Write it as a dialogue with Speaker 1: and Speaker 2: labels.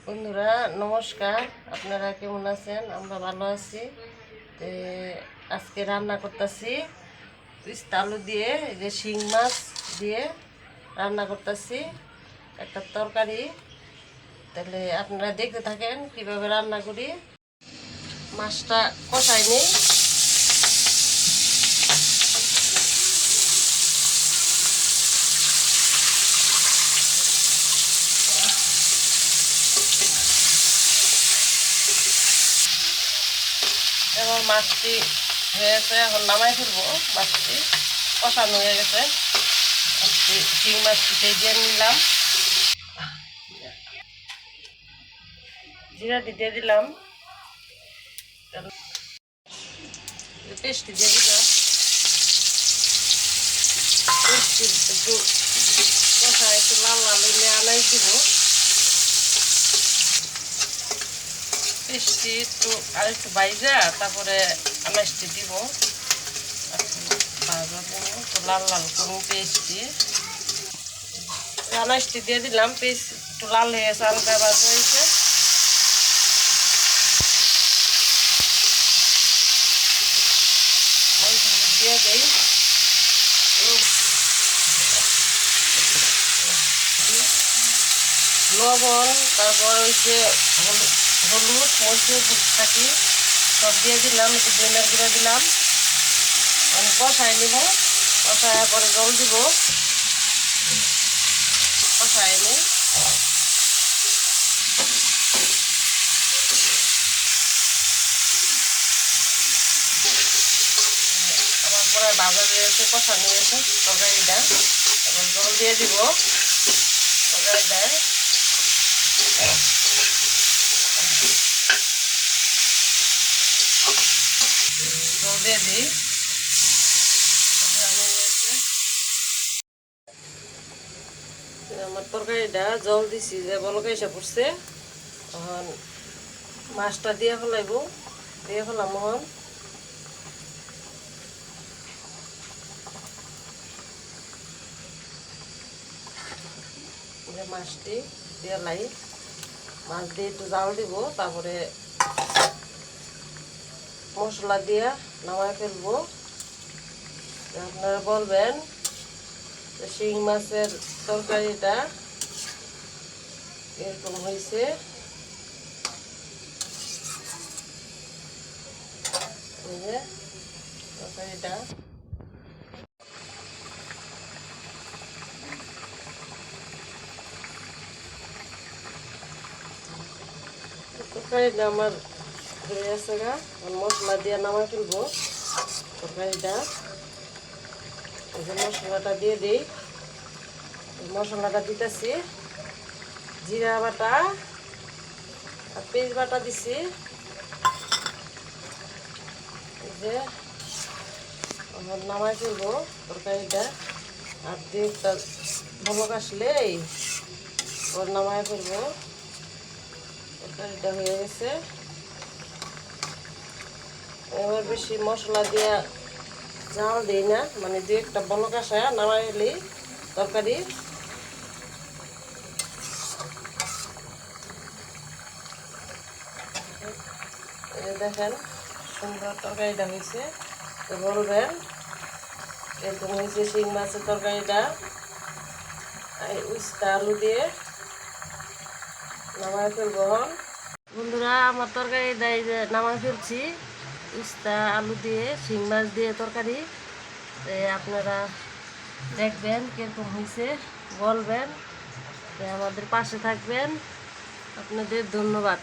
Speaker 1: বন্ধুরা নমস্কার, আপনারা কেমন আছেন? আমরা ভালো আছি। আজকে রান্না করতেছি পিস্তা আলু দিয়ে, এই যে শিং মাছ দিয়ে রান্না করতেছি একটা তরকারি। তাহলে আপনারা দেখতে থাকেন কিভাবে রান্না করি। মাছটা কষাই নেই। এবার মাছটি হয়ে গেছে, এখন নামাই ফেলবো। মাছটি কষানো হয়ে গেছে। শিং মাছটি দিয়ে নিলাম, জিরাটি দিয়ে দিলাম, পেস্টটি দিয়ে দিলাম। পেস্টটি একটু কষা একটু লাল লাল হইলে আনাই দিব। পেস্টটি একটু আর একটু বাইজা তারপরে আনাজটি দিব। ভাজা দেবো একটু লাল লাল করবো পেস্টটি। আনাজটি দিয়ে দিলাম, পেস্ট একটু লাল হয়ে গেছে, হালকা ভাজা হয়েছে। দিয়ে দিই লবণ, তারপর হচ্ছে হলুদ মরিচ থাকি সব দিয়ে দিলাম, একটু ধনিয়া গুঁড়া দিলাম। আমি কষাই নিব, কষায় পরে জল দিব। কষাই নিই, আমার পরে ভাজা দিয়েছে, কষানো হয়েছে তরকারিটা। এবং জল দিয়ে দিব তরকারিটায়। জল দিয়ে দিই। আমার তরকারিটা জল দিছি যে বলকা এসে পড়ছে। তখন মাছটা দিয়ে ফেলাইব, দিয়ে ফেলাম। মাছটি দিয়ে লাই, মাছ দিয়ে একটু জাল দিব, তারপরে মশলা দিয়ে নামায় ফেলবো। আপনারা বলবেন শিং মাছের তরকারিটা এরকম হয়েছে। তরকারিটা তরকারিটা আমার হয়ে গেছে গা। মশলা দিয়ে নামায় ফেলবো তরকারিটা। এই যে মশলাটা দিয়ে দিই, মশলাটা দিতেছি জিরা বাটা আর পেঁয়াজ বাটা দিছি। এই যে নামাই ফেলবো তরকারিটা। আর দিয়ে একটা বলক আসলেই ওর নামাই ফেলবো। তরকারিটা হয়ে গেছে। এবার বেশি মশলা দিয়ে জাল দিই না, মানে দু একটা বলক আসে নামাই এলি তরকারি। দেখেন সুন্দর তরকারিটা হয়েছে। তো বলবেন এরকম হয়েছে শিং মাছের তরকারিটা। উস্তা আলু দিয়ে নামাই ফেলবো। বন্ধুরা আমার তরকারিটা এই যে নামাই ফেলছি, উস্তা আলু দিয়ে শিং মাছ দিয়ে তরকারি। আপনারা দেখবেন কিরকম হয়েছে, বলবেন, আমাদের পাশে থাকবেন। আপনাদের ধন্যবাদ।